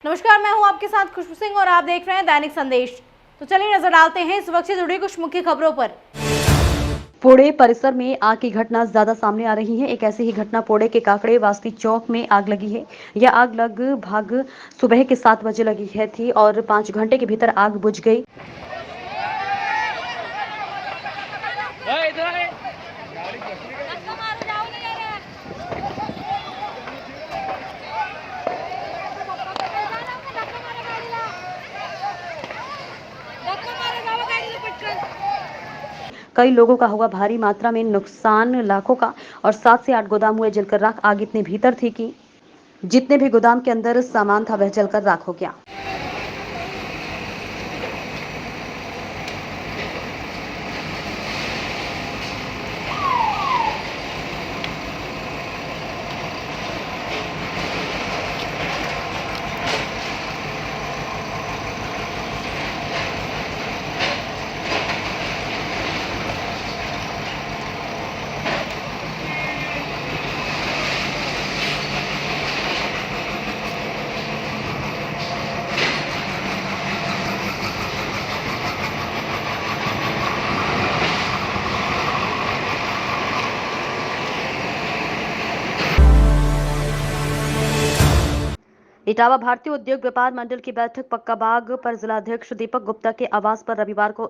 नमस्कार, मैं हूं आपके साथ खुशबू सिंह और आप देख रहे हैं दैनिक संदेश। तो चलिए नजर डालते हैं इस वक्त से जुड़ी कुछ मुख्य खबरों पर। पुणे परिसर में आग की घटना ज्यादा सामने आ रही है। एक ऐसी ही घटना पुणे के काकड़े वास्ती चौक में आग लगी है। यह आग लगभग सुबह के 7 बजे लगी है थी और 5 घंटे के भीतर आग बुझ गई। कई लोगों का हुआ भारी मात्रा में नुकसान लाखों का और 7 से 8 गोदाम हुए जलकर राख। आग इतने भीतर थी कि जितने भी गोदाम के अंदर सामान था वह जलकर राख हो गया। इटावा भारतीय उद्योग व्यापार मंडल की बैठक पक्का बाग पर जिलाध्यक्ष दीपक गुप्ता के आवास पर रविवार को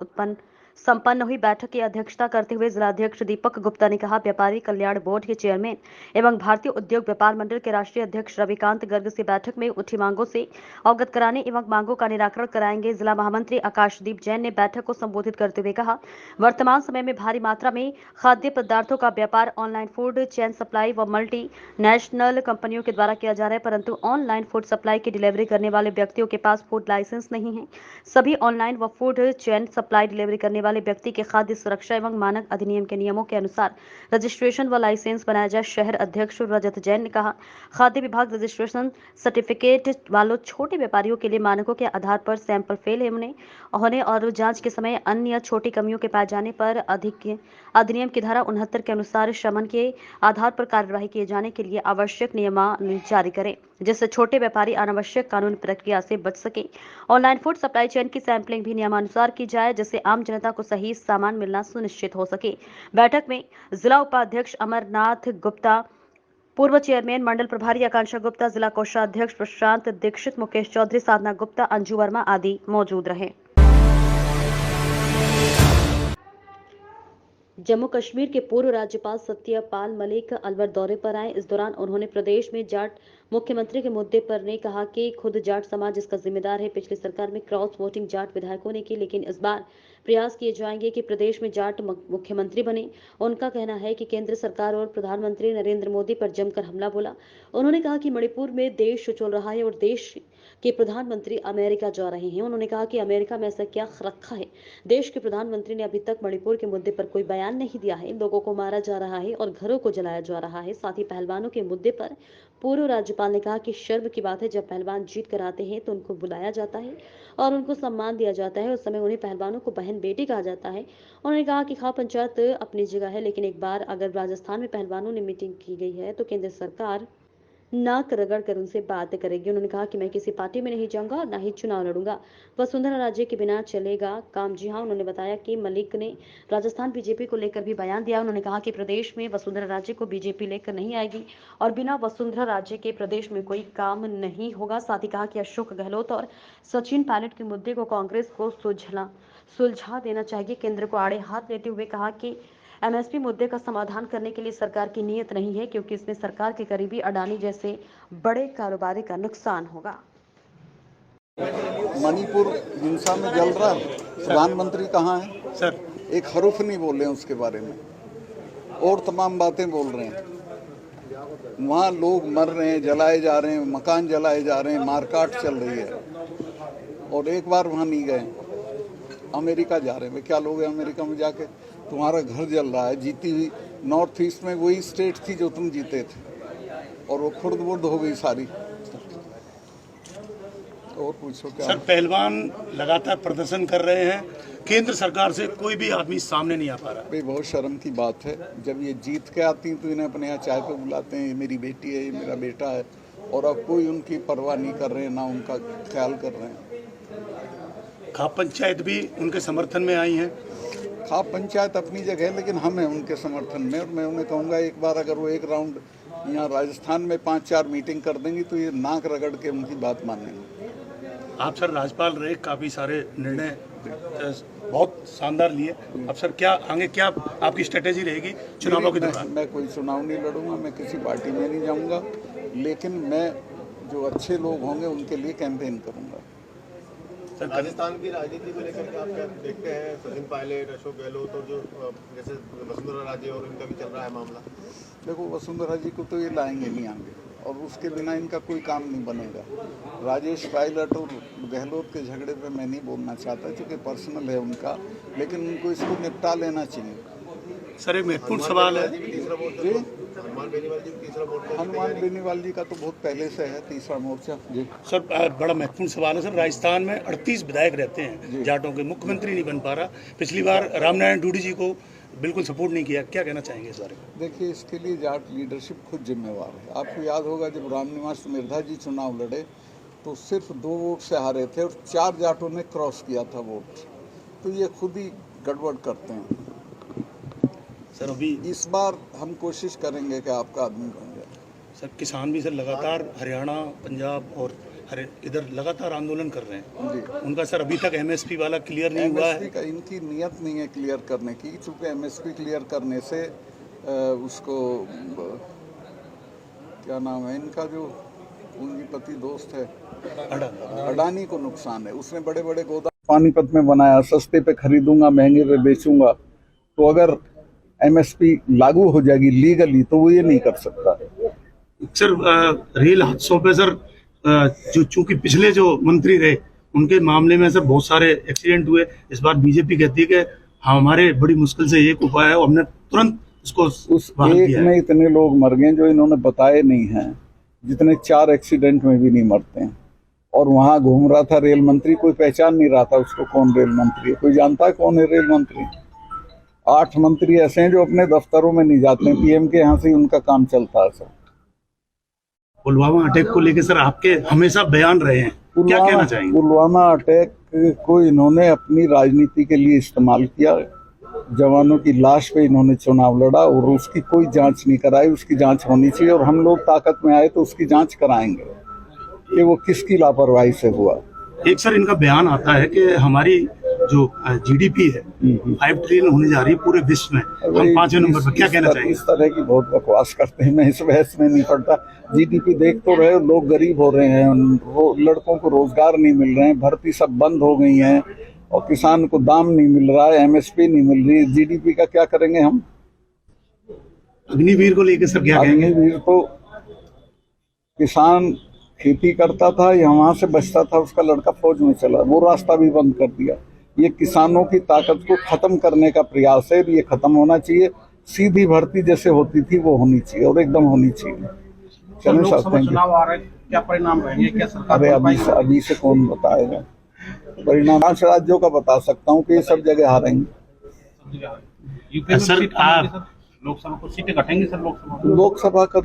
संपन्न हुई। बैठक की अध्यक्षता करते हुए जिलाध्यक्ष दीपक गुप्ता ने कहा, व्यापारी कल्याण बोर्ड के चेयरमैन एवं भारतीय उद्योग व्यापार मंडल के राष्ट्रीय अध्यक्ष रविकांत गर्ग से बैठक में उठी मांगों से अवगत कराने एवं मांगों का निराकरण कराएंगे। जिला महामंत्री आकाशदीप जैन ने बैठक को संबोधित करते हुए कहा, वर्तमान समय में भारी मात्रा में खाद्य पदार्थों का व्यापार ऑनलाइन फूड चेन सप्लाई व मल्टी नेशनल कंपनियों के द्वारा किया जा रहा है, परंतु ऑनलाइन फूड सप्लाई की डिलीवरी करने वाले व्यक्तियों के पास फूड लाइसेंस नहीं है। सभी ऑनलाइन व फूड चेन सप्लाई डिलीवरी करने वाले व्यक्ति के खाद्य सुरक्षा एवं मानक अधिनियम के नियमों के अनुसार रजिस्ट्रेशन व लाइसेंस बनाया जाए। शहर अध्यक्ष रजत जैन ने कहा, खाद्य विभाग रजिस्ट्रेशन सर्टिफिकेट वालों छोटे व्यापारियों के लिए मानकों के आधार पर सैंपल फेल होने और जांच के समय अन्य छोटी कमियों के पाए जाने पर अधिनियम की धारा 69 के अनुसार शमन के आधार पर कार्यवाही किए जाने के लिए आवश्यक नियमावली जारी करें, जिससे छोटे व्यापारी अनावश्यक कानूनी प्रक्रिया से बच सके। ऑनलाइन फूड सप्लाई चेन की सैंपलिंग भी नियमानुसार की जाए, जिससे आम जनता को सही सामान मिलना सुनिश्चित हो सके। बैठक में जिला उपाध्यक्ष अमरनाथ गुप्ता, पूर्व चेयरमैन मंडल प्रभारी आकांक्षा गुप्ता, जिला कोषाध्यक्ष प्रशांत दीक्षित, मुकेश चौधरी, साधना गुप्ता, अंजू वर्मा आदि मौजूद रहे। जम्मू कश्मीर के पूर्व राज्यपाल सत्यपाल मलिक अलवर दौरे पर आए। इस दौरान उन्होंने प्रदेश में जाट मुख्यमंत्री के मुद्दे पर ने कहा कि खुद जाट समाज इसका जिम्मेदार है। पिछली सरकार में क्रॉस वोटिंग जाट विधायकों ने की, लेकिन इस बार प्रयास किए जाएंगे कि प्रदेश में जाट मुख्यमंत्री बने। उनका कहना है कि केंद्र सरकार और प्रधानमंत्री नरेंद्र मोदी पर जमकर हमला बोला। उन्होंने कहा कि मणिपुर में देश चल रहा है और देश के प्रधानमंत्री अमेरिका जा रहे हैं। उन्होंने कहा कि अमेरिका में ऐसा क्या रखा है, देश के प्रधानमंत्री ने अभी तक मणिपुर के मुद्दे पर कोई बयान नहीं दिया है। लोगों को मारा जा रहा है और घरों को जलाया जा रहा है। साथ ही पहलवानों के मुद्दे पर पूर्व राज्यपाल ने कहा कि शर्म की बात है, जब पहलवान जीत कर आते हैं तो उनको बुलाया जाता है और उनको सम्मान दिया जाता है। उस समय उन्हें पहलवानों को बहन बेटी कहा जाता है। उन्होंने कहा कि खाप पंचायत अपनी जगह है, लेकिन एक बार अगर राजस्थान में पहलवानों ने मीटिंग की गई है तो केंद्र सरकार नाक रगड़ कर उनसे बात करेगी। उन्होंने कहा कि मैं किसी पार्टी में नहीं जाऊंगा और ना ही चुनाव लड़ूंगा। वसुंधरा राजे के बिना चलेगा काम। जी हां, उन्होंने बताया कि मलिक ने राजस्थान बीजेपी को लेकर भी बयान दिया। उन्होंने कहा कि प्रदेश में वसुंधरा राजे को बीजेपी लेकर नहीं आएगी और बिना वसुंधरा राजे के प्रदेश में कोई काम नहीं होगा। साथ ही कहा कि अशोक गहलोत और सचिन पायलट के मुद्दे को कांग्रेस को सुलझा देना चाहिए। केंद्र को आड़े हाथ लेते हुए कहा कि एमएसपी मुद्दे का समाधान करने के लिए सरकार की नीयत नहीं है, क्योंकि इसमें सरकार के करीबी अडानी जैसे बड़े कारोबारी का नुकसान होगा। मणिपुर हिंसा में जल रहा है, प्रधानमंत्री कहाँ है सर? एक हरूफ नहीं बोल रहे हैं उसके बारे में और तमाम बातें बोल रहे हैं। वहाँ लोग मर रहे हैं, जलाए जा रहे हैं, मकान जलाए जा रहे हैं, मारकाट चल रही है और एक बार वहाँ नहीं गए। अमेरिका जा रहे हैं, क्या लोग हैं अमेरिका में जाके? तुम्हारा घर जल रहा है। जीती हुई नॉर्थ ईस्ट में वही स्टेट थी जो तुम जीते थे और वो खुर्द-बुर्द हो गई सारी। और पूछो क्या? सर, पहलवान लगातार प्रदर्शन कर रहे हैं, केंद्र सरकार से कोई भी आदमी सामने नहीं आ पा रहा। भाई बहुत शर्म की बात है, जब ये जीत के आती हैं तो इन्हें अपने यहाँ चाय पे बुलाते हैं, ये मेरी बेटी है, ये मेरा बेटा है, और अब कोई उनकी परवाह नहीं कर रहे हैं, ना उनका ख्याल कर रहे हैं। खाप पंचायत भी उनके समर्थन में आई है। खाप पंचायत अपनी जगह है, लेकिन हम हैं उनके समर्थन में। और मैं उन्हें कहूँगा एक बार अगर वो एक राउंड यहाँ राजस्थान में 5-4 मीटिंग कर देंगी तो ये नाक रगड़ के उनकी बात मानेंगे। आप सर राज्यपाल रहे, काफ़ी सारे निर्णय बहुत शानदार लिए। अब सर क्या आगे क्या आपकी स्ट्रेटेजी रहेगी चुनावों के दौरान? मैं कोई चुनाव नहीं लड़ूंगा, मैं किसी पार्टी में नहीं जाऊंगा, लेकिन मैं जो अच्छे लोग होंगे उनके लिए कैंपेन करूंगा। सर राजस्थान की राजनीति को लेकर के आप क्या देखते हैं? सचिन पायलट, अशोक गहलोत और जो जैसे वसुंधरा राजे और इनका भी चल रहा है मामला। देखो, वसुंधरा जी को तो ये लाएंगे नहीं आगे, और उसके बिना इनका कोई काम नहीं बनेगा। राजेश पायलट और गहलोत के झगड़े पे मैं नहीं बोलना चाहता, क्योंकि पर्सनल है उनका, लेकिन उनको इसको निपटा लेना चाहिए। सर एक महत्वपूर्ण सवाल है। हनुमान बेनीवाल जी का तो बहुत पहले से है तीसरा मोर्चा जी। सर बड़ा महत्वपूर्ण सवाल है सर। राजस्थान में 38 विधायक रहते हैं जाटों के, मुख्यमंत्री नहीं बन पा रहा। पिछली बार रामनारायण डूडी जी को बिल्कुल सपोर्ट नहीं किया, क्या कहना चाहेंगे इस बारे में? देखिए, इसके लिए जाट लीडरशिप खुद जिम्मेवार है। आपको याद होगा जब रामनिवास मिर्धा जी चुनाव लड़े तो सिर्फ 2 वोट से हारे थे और 4 जाटों ने क्रॉस किया था वोट। तो ये खुद ही गड़बड़ करते हैं। सर अभी इस बार हम कोशिश करेंगे कि आपका आदमी बन जाए। सर किसान भी सर लगातार हरियाणा, पंजाब और इधर लगातार आंदोलन कर रहे हैं जी। उनका सर अभी तक एमएसपी वाला क्लियर नहीं हुआ है। एमएसपी का इनकी नियत नहीं है क्लियर करने की, चूँकि एमएसपी क्लियर करने से उसको क्या नाम है इनका जो पूंजीपति दोस्त है अडानी को नुकसान है। उसने बड़े बड़े गोदाम पानीपत में बनाया, सस्ते पे खरीदूंगा महंगे पे बेचूंगा। तो अगर एमएसपी लागू हो जाएगी लीगली तो वो ये नहीं कर सकता। सर रेल हादसों पे सर जो चूंकि पिछले जो मंत्री रहे उनके मामले में सर बहुत सारे एक्सीडेंट हुए। इस बार बीजेपी कहती है कि हमारे बड़ी मुश्किल से एक उपाय है, हमने तुरंत उसको उस एक में इतने लोग मर गए जो इन्होंने बताए नहीं हैं, जितने 4 एक्सीडेंट में भी नहीं मरते हैं। और वहाँ घूम रहा था रेल मंत्री, कोई पहचान नहीं रहा था उसको कौन रेल मंत्री है। कोई जानता है कौन है रेल मंत्री? 8 मंत्री ऐसे हैं जो अपने दफ्तरों में नहीं जाते हैं, पीएम के यहाँ से ही उनका काम चलता है। सर पुलवामा अटैक को लेकर सर आपके हमेशा बयान रहे हैं, क्या कहना चाहेंगे? पुलवामा अटैक को इन्होंने अपनी राजनीति के लिए इस्तेमाल किया। जवानों की लाश पे इन्होंने चुनाव लड़ा और उसकी कोई जांच नहीं कराई। उसकी जांच होनी चाहिए और हम लोग ताकत में आए तो उसकी जांच कराएंगे कि वो किसकी लापरवाही से हुआ। एक सर इनका बयान आता है कि हमारी जो जीडीपी है 5 ट्रिलियन होने जा रही है पूरे विश्व में, हम 5वें नंबर पर, क्या कहना चाहेंगे? इस तरह की बहुत बकवास करते हैं, मैं इस बहस में नहीं पड़ता। जीडीपी देख तो रहे हो, लोग गरीब हो रहे हैं, लड़कों को रोजगार नहीं मिल रहे हैं, भर्ती सब बंद हो गई है और किसान को दाम नहीं मिल रहा है, एमएसपी नहीं मिल रही। जीडीपी का क्या करेंगे हम? अग्निवीर को लेकर सर क्या कहेंगे? अग्निवीर तो किसान खेती करता था या वहां से बचता था, उसका लड़का फौज में चला, वो रास्ता भी बंद कर दिया। ये किसानों की ताकत को खत्म करने का प्रयास है, ये खत्म होना चाहिए। सीधी भर्ती जैसे होती थी वो होनी चाहिए और एकदम होनी चाहिए। चलिए सकते हैं चुनाव आ रहे हैं, क्या परिणाम रहेंगे? क्या सरकार? अरे अभी से कौन बताएगा परिणाम? 5 राज्यों का बता सकता हूँ कि ये सब जगह हारेंगे। यूपी में सर, सीट कम होगी, सर लोकसभा को सीटें घटेंगी सर लोकसभा का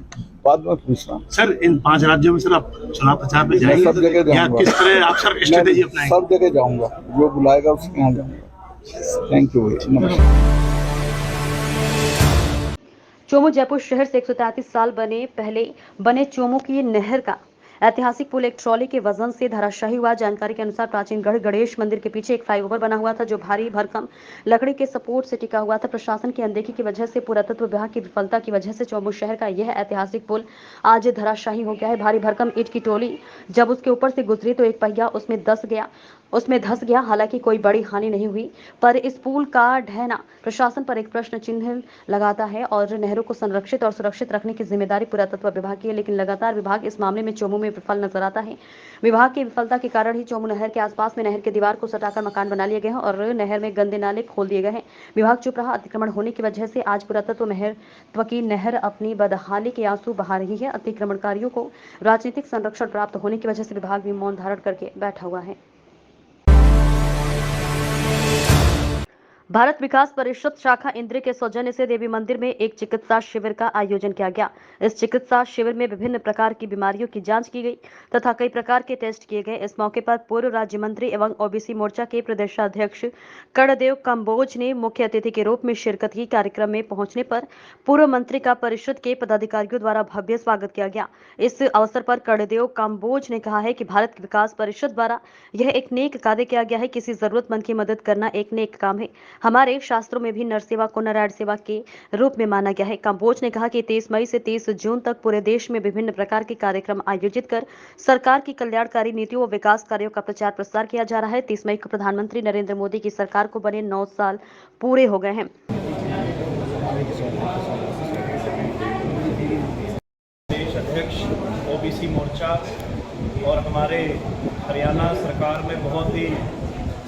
बाद में पूछना। सर इन 5 राज्यों में सर आप चुनाव प्रचार में जाएंगे? सब जगह या किस तरह आप सर स्ट्रेटेजी अपनाएंगे? सब जगह जाऊंगा, जो बुलाएगा उसके यहाँ जाऊंगा। थैंक यू, नमस्कार। चोमू जयपुर शहर से 133 साल पहले बने चोमू की नहर का ऐतिहासिक पुल एक ट्रॉली के वजन से धराशायी हुआ। जानकारी के अनुसार प्राचीन गढ़ गणेश मंदिर के पीछे एक फ्लाईओवर बना हुआ था जो भारी भरकम लकड़ी के सपोर्ट से टिका हुआ था। प्रशासन की अनदेखी की वजह से, पुरातत्व विभाग की विफलता की वजह से चोमू शहर का यह ऐतिहासिक पुल आज धराशायी हो गया है। भारी भरकम ईंट की टोली जब उसके ऊपर से गुजरी तो एक पहिया उसमें धंस गया। हालांकि कोई बड़ी हानि नहीं हुई, पर इस पुल का ढहना प्रशासन पर एक प्रश्न चिन्ह लगाता है और नहरों को संरक्षित और सुरक्षित रखने की जिम्मेदारी पुरातत्व विभाग की है। लेकिन लगातार विभाग इस मामले में चोमू में विफल नजर आता है। विभाग की विफलता के कारण ही चोमू नहर के आसपास में नहर के दीवार को सटाकर मकान बना लिए गए हैं और नहर में गंदे नाले खोल दिए गए हैं। विभाग चुप रहा। अतिक्रमण होने की वजह से आज पुरातत्व महत्व की नहर अपनी बदहाली के आंसू बहा रही है। अतिक्रमणकारियों को राजनीतिक संरक्षण प्राप्त होने की वजह से विभाग भी मौन धारण करके बैठा हुआ है। भारत विकास परिषद शाखा इंद्री के सौजन्य से देवी मंदिर में एक चिकित्सा शिविर का आयोजन किया गया। इस चिकित्सा शिविर में विभिन्न प्रकार की बीमारियों की जांच की गई तथा कई प्रकार के टेस्ट किए गए। इस मौके पर पूर्व राज्य मंत्री एवं ओबीसी मोर्चा के प्रदेशाध्यक्ष कर्णदेव कंबोज ने मुख्य अतिथि के रूप में शिरकत की। कार्यक्रम में पहुंचने पर पूर्व मंत्री का परिषद के पदाधिकारियों द्वारा भव्य स्वागत किया गया। इस अवसर पर कर्णदेव कंबोज ने कहा है कि भारत विकास परिषद द्वारा यह एक नेक कार्य किया गया है। किसी जरूरतमंद की मदद करना एक नेक काम है। हमारे शास्त्रों में भी नर सेवा को नारायण सेवा के रूप में माना गया है। कंबोज ने कहा कि 23 मई से 30 जून तक पूरे देश में विभिन्न प्रकार के कार्यक्रम आयोजित कर सरकार की कल्याणकारी नीतियों व विकास कार्यों का प्रचार प्रसार किया जा रहा है। 30 मई को प्रधानमंत्री नरेंद्र मोदी की सरकार को बने 9 साल पूरे हो गए हैं। प्रदेश अध्यक्ष ओबीसी मोर्चा और हमारे हरियाणा सरकार में बहुत ही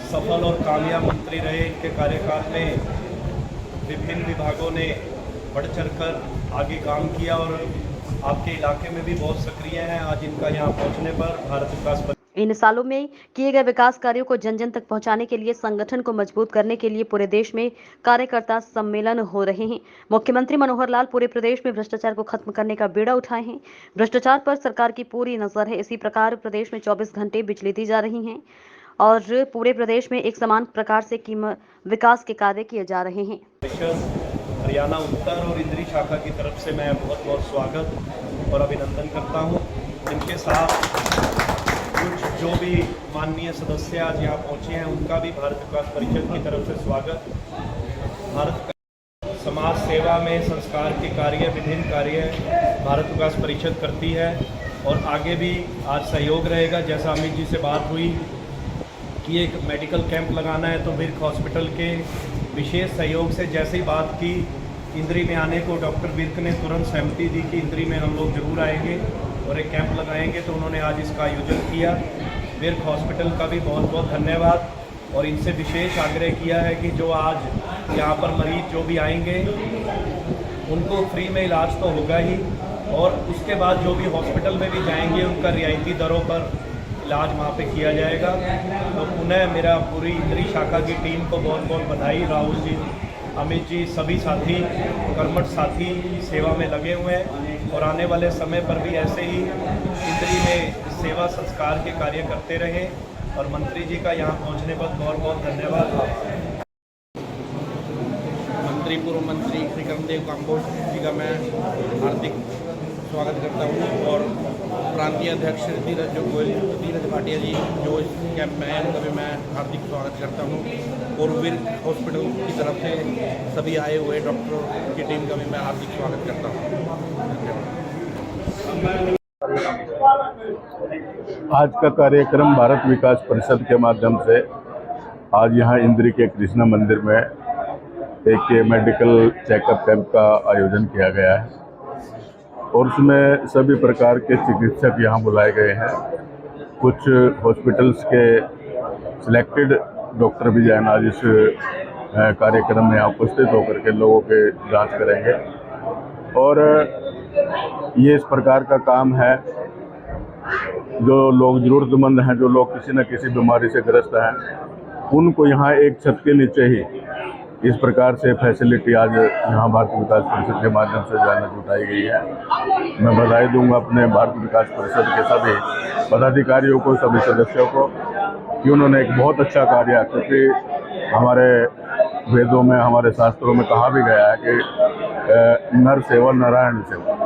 सफल और कामयाब मंत्री रहे। इनके कार्यकाल में विभिन्न विभागों ने बढ़ चढ़कर आगे काम किया और आपके इलाके में भी बहुत सक्रिय हैं। आज इनका यहाँ पहुँचने पर भारत विकास इन सालों में किए गए विकास कार्यों को जन जन तक पहुंचाने के लिए संगठन को मजबूत करने के लिए पूरे देश में कार्यकर्ता सम्मेलन हो रहे हैं। मुख्यमंत्री मनोहर लाल पूरे प्रदेश में भ्रष्टाचार को खत्म करने का बीड़ा उठाए हैं। भ्रष्टाचार पर सरकार की पूरी नजर है। इसी प्रकार प्रदेश में 24 घंटे बिजली दी जा रही है और पूरे प्रदेश में एक समान प्रकार से विकास के कार्य किए जा रहे हैं। हरियाणा उत्तर और इंद्री शाखा की तरफ से मैं बहुत बहुत स्वागत और अभिनंदन करता हूं। इनके साथ कुछ जो भी माननीय सदस्य आज यहाँ पहुँचे हैं उनका भी भारत विकास परिषद की तरफ से स्वागत। भारत का समाज सेवा में संस्कार के कार्य, विभिन्न कार्य भारत विकास परिषद करती है और आगे भी आज सहयोग रहेगा। जैसा अमित जी से बात हुई कि एक मेडिकल कैंप लगाना है तो विर्क हॉस्पिटल के विशेष सहयोग से जैसे ही बात की इंद्री में आने को डॉक्टर विर्क ने तुरंत सहमति दी कि इंद्री में हम लोग जरूर आएंगे और एक कैंप लगाएंगे, तो उन्होंने आज इसका आयोजन किया। विर्क हॉस्पिटल का भी बहुत बहुत धन्यवाद और इनसे विशेष आग्रह किया है कि जो आज यहाँ पर मरीज जो भी आएंगे उनको फ्री में इलाज तो होगा ही और उसके बाद जो भी हॉस्पिटल में भी जाएंगे उनका रियायती दरों पर इलाज वहाँ पे किया जाएगा। तो पुनः मेरा पूरी इंद्री शाखा की टीम को बहुत बहुत बधाई। राहुल जी, अमित जी, सभी साथी कर्मठ साथी सेवा में लगे हुए हैं और आने वाले समय पर भी ऐसे ही इंद्री में सेवा संस्कार के कार्य करते रहे और मंत्री जी का यहाँ पहुँचने पर बहुत बहुत धन्यवाद। मंत्री पूर्व मंत्री श्री कर्णदेव कंबोज जी का मैं हार्दिक स्वागत करता हूँ और प्रांतीय अध्यक्ष धीरज भाटिया जी जो इस कैंप में हैं उनका भी मैं हार्दिक स्वागत करता हूँ और विर्क हॉस्पिटल की तरफ से सभी आए हुए डॉक्टरों की टीम का भी मैं हार्दिक स्वागत करता हूँ। आज का कार्यक्रम भारत विकास परिषद के माध्यम से आज यहाँ इंद्री के कृष्णा मंदिर में एक मेडिकल चेकअप कैंप का आयोजन किया गया है और उसमें सभी प्रकार के चिकित्सक यहाँ बुलाए गए हैं। कुछ हॉस्पिटल्स के सिलेक्टेड डॉक्टर भी जो है आज इस कार्यक्रम में यहाँ उपस्थित होकर के लोगों के जांच करेंगे और ये इस प्रकार का काम है जो लोग ज़रूरतमंद हैं, जो लोग किसी न किसी बीमारी से ग्रस्त हैं, उनको यहाँ एक छत के नीचे ही इस प्रकार से फैसिलिटी आज यहाँ भारत विकास परिषद के माध्यम से जाना जुटाई गई है। मैं बधाई दूंगा अपने भारत विकास परिषद के सभी पदाधिकारियों को, सभी सदस्यों को कि उन्होंने एक बहुत अच्छा कार्य, क्योंकि हमारे वेदों में, हमारे शास्त्रों में कहा भी गया है कि नर सेवा नारायण सेवा।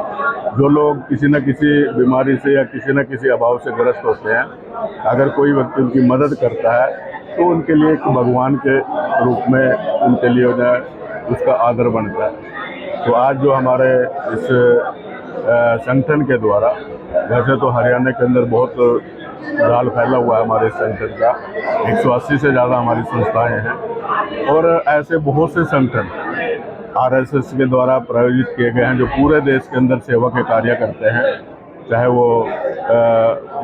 जो लोग किसी न किसी बीमारी से या किसी न किसी अभाव से ग्रस्त होते हैं, अगर कोई व्यक्ति उनकी मदद करता है तो उनके लिए एक भगवान के रूप में उनके लिए उसका आदर बनता है। तो आज जो हमारे इस संगठन के द्वारा, वैसे तो हरियाणा के अंदर बहुत जाल फैला हुआ है हमारे संगठन का, 180 से ज़्यादा हमारी संस्थाएं हैं और ऐसे बहुत से संगठन आरएसएस के द्वारा प्रायोजित किए गए हैं जो पूरे देश के अंदर सेवा के कार्य करते हैं। चाहे वो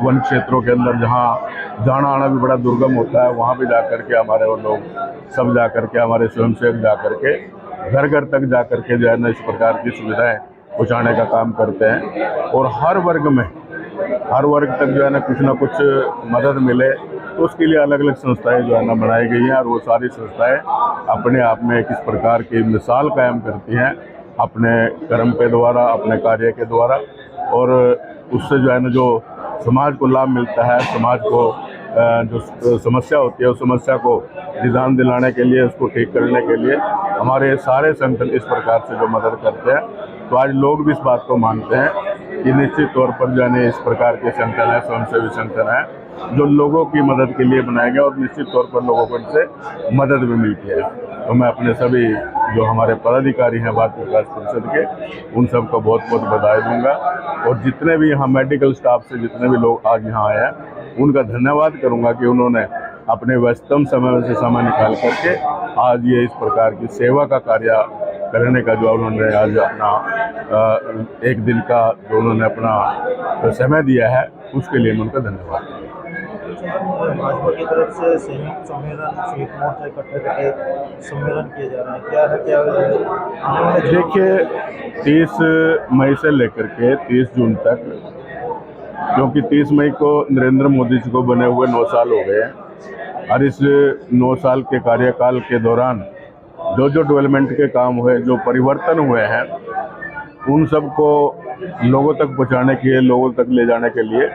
वन क्षेत्रों के अंदर जहाँ जाना आना भी बड़ा दुर्गम होता है, वहाँ भी जा कर के हमारे वो लोग सब जा कर के, हमारे स्वयंसेवक जा कर के घर घर तक जा कर के जो है ना इस प्रकार की सुविधाएं पहुँचाने का काम करते हैं और हर वर्ग तक जो है ना कुछ मदद मिले तो उसके लिए अलग अलग संस्थाएं जो है ना बनाई गई हैं, और वो सारी संस्थाएं अपने आप में किस प्रकार की मिसाल कायम करती हैं अपने कर्म के द्वारा, अपने कार्य के द्वारा, और उससे जो है ना जो समाज को लाभ मिलता है, समाज को जो समस्या होती है उस समस्या को निदान दिलाने के लिए, उसको ठीक करने के लिए हमारे सारे संगठन इस प्रकार से जो मदद करते हैं। तो आज लोग भी इस बात को मानते हैं कि निश्चित तौर पर जो है इस प्रकार के संगठन है, स्वयंसेवी संगठन है जो लोगों की मदद के लिए बनाए गए, और निश्चित तौर पर लोगों को इनसे मदद भी मिलती है। तो मैं अपने सभी जो हमारे पदाधिकारी हैं भारतीय विकास परिषद के, उन सबको बहुत बहुत बधाई दूंगा, और जितने भी यहाँ मेडिकल स्टाफ से जितने भी लोग आज यहाँ आए हैं उनका धन्यवाद करूंगा कि उन्होंने अपने व्यस्तम समय से समय निकाल करके आज ये इस प्रकार की सेवा का कार्य करने का जो उन्होंने आज अपना एक दिन का जो उन्होंने अपना समय दिया है, उसके लिए मैं उनका धन्यवाद करता भाजपा की तरफ से संयुक्त सम्मेलन, संयुक्त मोर्चा इकट्ठे करके सम्मेलन किए जा रहे हैं, क्या है क्या? देखिए 30 मई से लेकर के 30 जून तक, क्योंकि 30 मई को नरेंद्र मोदी जी को बने हुए 9 साल हो गए हैं, और इस 9 साल के कार्यकाल के दौरान जो जो डेवलपमेंट के काम हुए, जो परिवर्तन हुए हैं, उन सब को लोगों तक पहुंचाने के लिए, लोगों तक ले जाने के लिए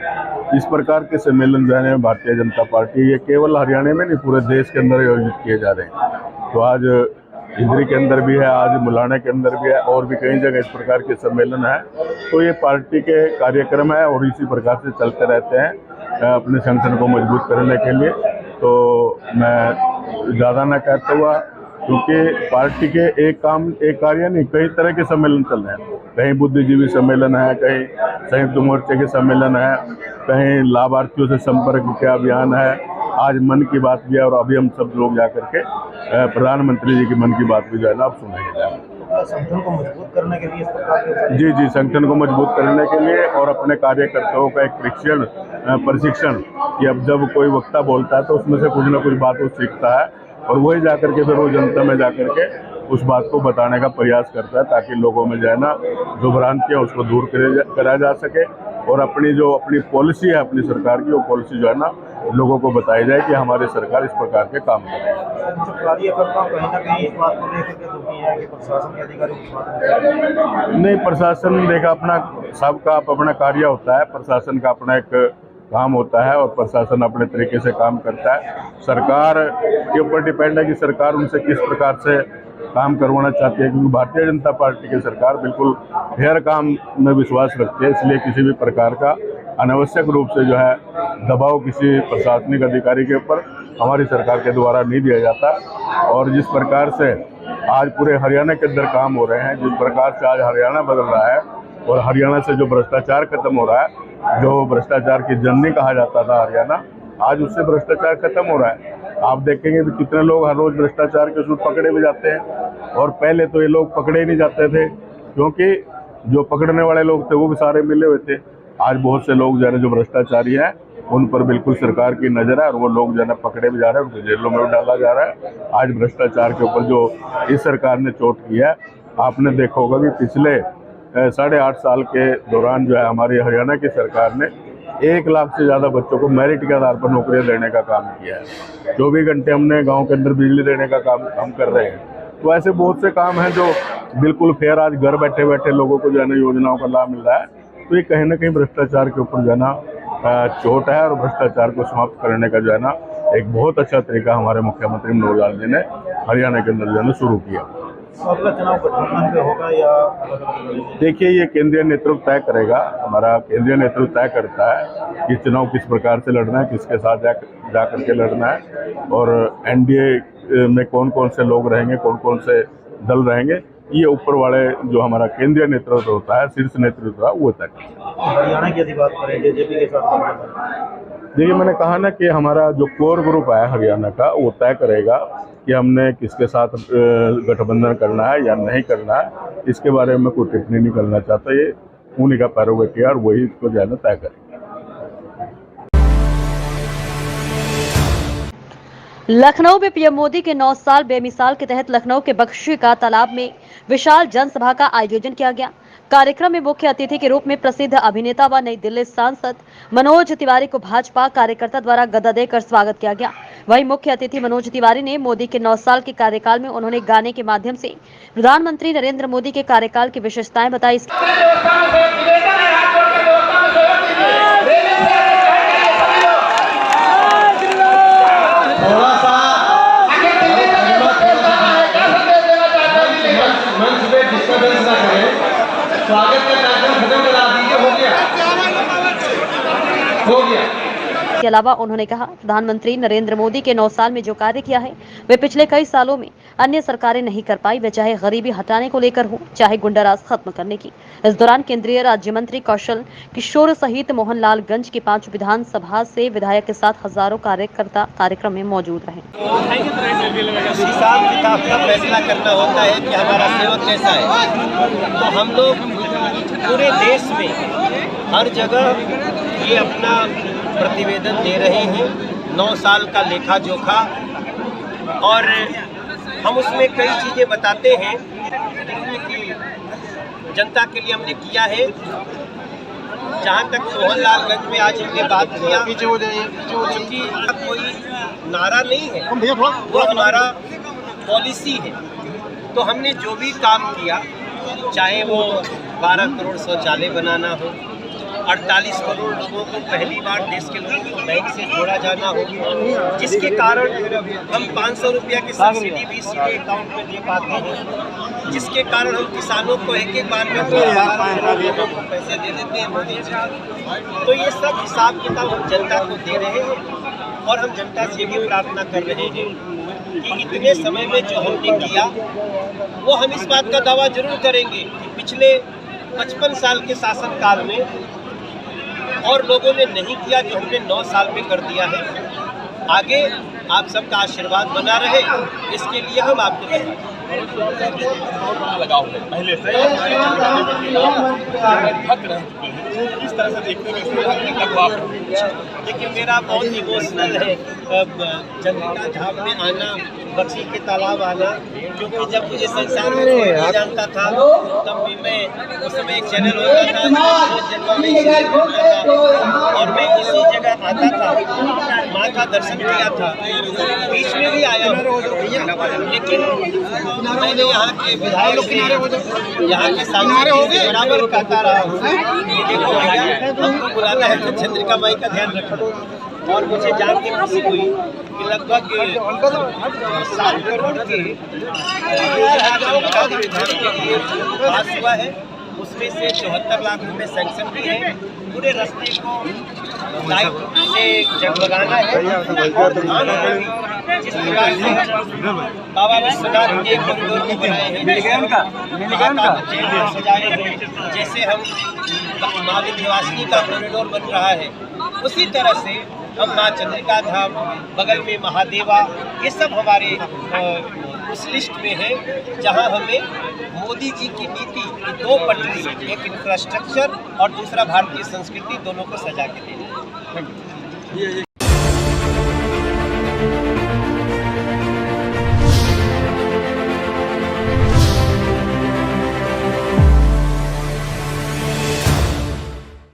इस प्रकार के सम्मेलन जो है भारतीय जनता पार्टी, ये केवल हरियाणा में नहीं पूरे देश के अंदर आयोजित किए जा रहे हैं। तो आज इंद्री के अंदर भी है, आज मुलाना के अंदर भी है, और भी कई जगह इस प्रकार के सम्मेलन है। तो ये पार्टी के कार्यक्रम है और इसी प्रकार से चलते रहते हैं अपने संगठन को मजबूत करने के लिए। तो मैं ज़्यादा न कहता हुआ, क्योंकि पार्टी के एक कार्य नहीं, कई तरह के सम्मेलन चल रहे हैं। कहीं बुद्धिजीवी सम्मेलन है, कहीं संयुक्त मोर्चे के सम्मेलन है, कहीं लाभार्थियों से संपर्क के अभियान है, आज मन की बात भी है, और अभी हम सब लोग जाकर के प्रधानमंत्री जी की मन की बात भी जो है ना आप सुनेंगे। संगठन को मजबूत करने के लिए इस प्रकार के जी संगठन को मजबूत करने के लिए, और अपने कार्यकर्ताओं का एक प्रशिक्षण कि अब जब कोई वक्ता बोलता है तो उसमें से कुछ ना कुछ बात वो सीखता है, और वही जाकर के फिर वो जनता में जाकर के उस बात को बताने का प्रयास करता है, ताकि लोगों में जो है ना जो भ्रांतियाँ उसको दूर करा जा सके, और अपनी पॉलिसी है अपनी सरकार की, वो पॉलिसी जो है ना लोगों को बताई जाए कि हमारी सरकार इस प्रकार के काम कर रही है। कार्यकर्ता कहीं ना कहीं इस बात को लेकर के दुखी है कि प्रशासन के अधिकारी इस बात नहीं, प्रशासन देखा अपना सबका अपना कार्य होता है, प्रशासन का अपना एक काम होता है, और प्रशासन अपने तरीके से काम करता है। सरकार के ऊपर डिपेंड है कि सरकार उनसे किस प्रकार से काम करवाना चाहती है, क्योंकि भारतीय जनता पार्टी की सरकार बिल्कुल फेयर काम में विश्वास रखती है, इसलिए किसी भी प्रकार का अनावश्यक रूप से जो है दबाव किसी प्रशासनिक अधिकारी के ऊपर हमारी सरकार के द्वारा नहीं दिया जाता। और जिस प्रकार से आज पूरे हरियाणा के अंदर काम हो रहे हैं, जिस प्रकार से आज हरियाणा बदल रहा है, और हरियाणा से जो भ्रष्टाचार खत्म हो रहा है, जो भ्रष्टाचार की जननी कहा जाता था हरियाणा, आज उससे भ्रष्टाचार खत्म हो रहा है। आप देखेंगे कि कितने लोग हर रोज भ्रष्टाचार के सूट पकड़े भी जाते हैं, और पहले तो ये लोग पकड़े ही नहीं जाते थे, क्योंकि जो पकड़ने वाले लोग थे वो भी सारे मिले हुए थे। आज बहुत से लोग जो है जो भ्रष्टाचारी हैं उन पर बिल्कुल सरकार की नज़र है, और वो लोग जो है पकड़े भी जा रहे हैं, उनको जेलों में भी डाला जा रहा है। आज भ्रष्टाचार के ऊपर जो इस सरकार ने चोट की है, आपने देखा होगा कि पिछले 8.5 साल के दौरान जो है हमारी हरियाणा की सरकार ने 1 लाख से ज़्यादा बच्चों को मेरिट के आधार पर नौकरियां देने का काम किया है। 24 घंटे हमने गांव के अंदर बिजली देने का काम हम कर रहे हैं। तो ऐसे बहुत से काम हैं जो बिल्कुल फेयर आज घर बैठे बैठे लोगों को जो है ना योजनाओं का लाभ मिल रहा है। तो ये कहीं ना कहीं भ्रष्टाचार के ऊपर जो है ना चोट है, और भ्रष्टाचार को समाप्त करने का जो है ना एक बहुत अच्छा तरीका हमारे मुख्यमंत्री मनोहर लाल जी ने हरियाणा के अंदर जो है ना शुरू किया। अगला चुनाव गठबंधन पे होगा या? देखिए, ये केंद्रीय नेतृत्व तय करेगा, हमारा केंद्रीय नेतृत्व तय करता है कि चुनाव किस प्रकार से लड़ना है, किसके साथ जा करके लड़ना है, और एनडीए में कौन कौन से लोग रहेंगे, कौन कौन से दल रहेंगे, ये ऊपर वाले जो हमारा केंद्रीय नेतृत्व होता है, शीर्ष नेतृत्व है, वो तय करता है। हरियाणा की यदि बात करें जेजेपी के साथ, देखिए मैंने कहा ना कि हमारा जो कोर ग्रुप है हरियाणा का, वो तय करेगा कि हमने किसके साथ गठबंधन करना है या नहीं करना है। इसके बारे में कोई टिप्पणी नहीं करना चाहता, ये उन्हीं का पैरोगेट है, और वही इसको जो है ना तय करेगा। लखनऊ में पीएम मोदी के 9 साल बेमिसाल के तहत लखनऊ के बख्शी का तालाब में विशाल जनसभा का आयोजन किया गया। कार्यक्रम में मुख्य अतिथि के रूप में प्रसिद्ध अभिनेता व नई दिल्ली सांसद मनोज तिवारी को भाजपा कार्यकर्ता द्वारा गदा देकर स्वागत किया गया। वहीं मुख्य अतिथि मनोज तिवारी ने मोदी के 9 साल के कार्यकाल में उन्होंने गाने के माध्यम से प्रधानमंत्री नरेंद्र मोदी के कार्यकाल की विशेषताएं बताई। स्वागत का कार्यक्रम खत्म करा दीजिए, हो गया। के अलावा उन्होंने कहा, प्रधानमंत्री नरेंद्र मोदी के 9 साल में जो कार्य किया है वे पिछले कई सालों में अन्य सरकारें नहीं कर पाई। वे चाहे गरीबी हटाने को लेकर हो, चाहे गुंडाराज खत्म करने की। इस दौरान केंद्रीय राज्य मंत्री कौशल किशोर सहित मोहनलालगंज की 5 विधानसभा से विधायक के साथ हजारों कार्यकर्ता कार्यक्रम में मौजूद रहे। हिसाब किताब का फैसला करना होता है कि हमारा सेवक कैसा है। तो हम लोग पूरे देश में हर जगह ये अपना प्रतिवेदन दे रहे हैं, 9 साल का लेखा जोखा, और हम उसमें कई चीज़ें बताते हैं कि जनता के लिए हमने किया है। जहाँ तक मोहनलालगंज में आज हमने बात किया, क्योंकि कोई नारा नहीं है, वो हमारा पॉलिसी है। तो हमने जो भी काम किया, चाहे वो 12 करोड़ शौचालय बनाना हो, 48 करोड़ लोगों को पहली बार देश के लोगों को बैंक से जोड़ा जाना हो, जिसके कारण हम 500 रुपया की सब्सिडी भी सीधे अकाउंट में दे पाते हैं, जिसके कारण हम किसानों को एक बार में पैसे दे देते हैं मोदी जी। तो ये सब हिसाब किताब हम जनता को दे रहे हैं, और हम जनता से भी प्रार्थना कर रहे हैं कि इतने समय में जो हमने किया, वो हम इस बात का दावा जरूर करेंगे कि पिछले 55 साल के शासनकाल में और लोगों ने नहीं किया जो हमने 9 साल में कर दिया है। आगे आप सबका आशीर्वाद बना रहे, इसके लिए हम आपको पहले से इस तरह से देखते हुए देखिए, मेरा बहुत इमोशनल है चंद्रिका धाम में आना, बख्शी के तालाब आना, क्योंकि जब मुझे संसार में कोई नहीं जानता था, तब भी मैं उस समय एक चैनल होता था और मैं इसी जगह आता था, माँ का दर्शन किया था, बीच में भी आया हूँ, लेकिन मैंने यहाँ के विधायक से, यहाँ के सांसद से बराबर कहता रहा हूँ, देखो भैया, हमको बुलाना है तो चंद्रिका माई का ध्यान रखना। और मुझे जान के खुशी हुई कि लगभग 7 करोड़ के विधान के लिए पास हुआ है, उसमें से 74 लाख रुपए सैंक्शन भी है। पूरे रास्ते को लाइट से जगमगाना है, और जिस प्रकार से बाबा विश्वनाथ के कॉरिडोर को बनाए हैं, सजाए हैं, जैसे हम माँ विंध्यवासिनी का कॉरिडोर बन रहा है, उसी तरह से हम माँ चंद्रिका धाम, बगल में महादेवा, ये सब हमारे उस लिस्ट में है जहां हमें मोदी जी की नीति की 2 पटरी, एक इंफ्रास्ट्रक्चर और दूसरा भारतीय संस्कृति, दोनों को सजा के देना है।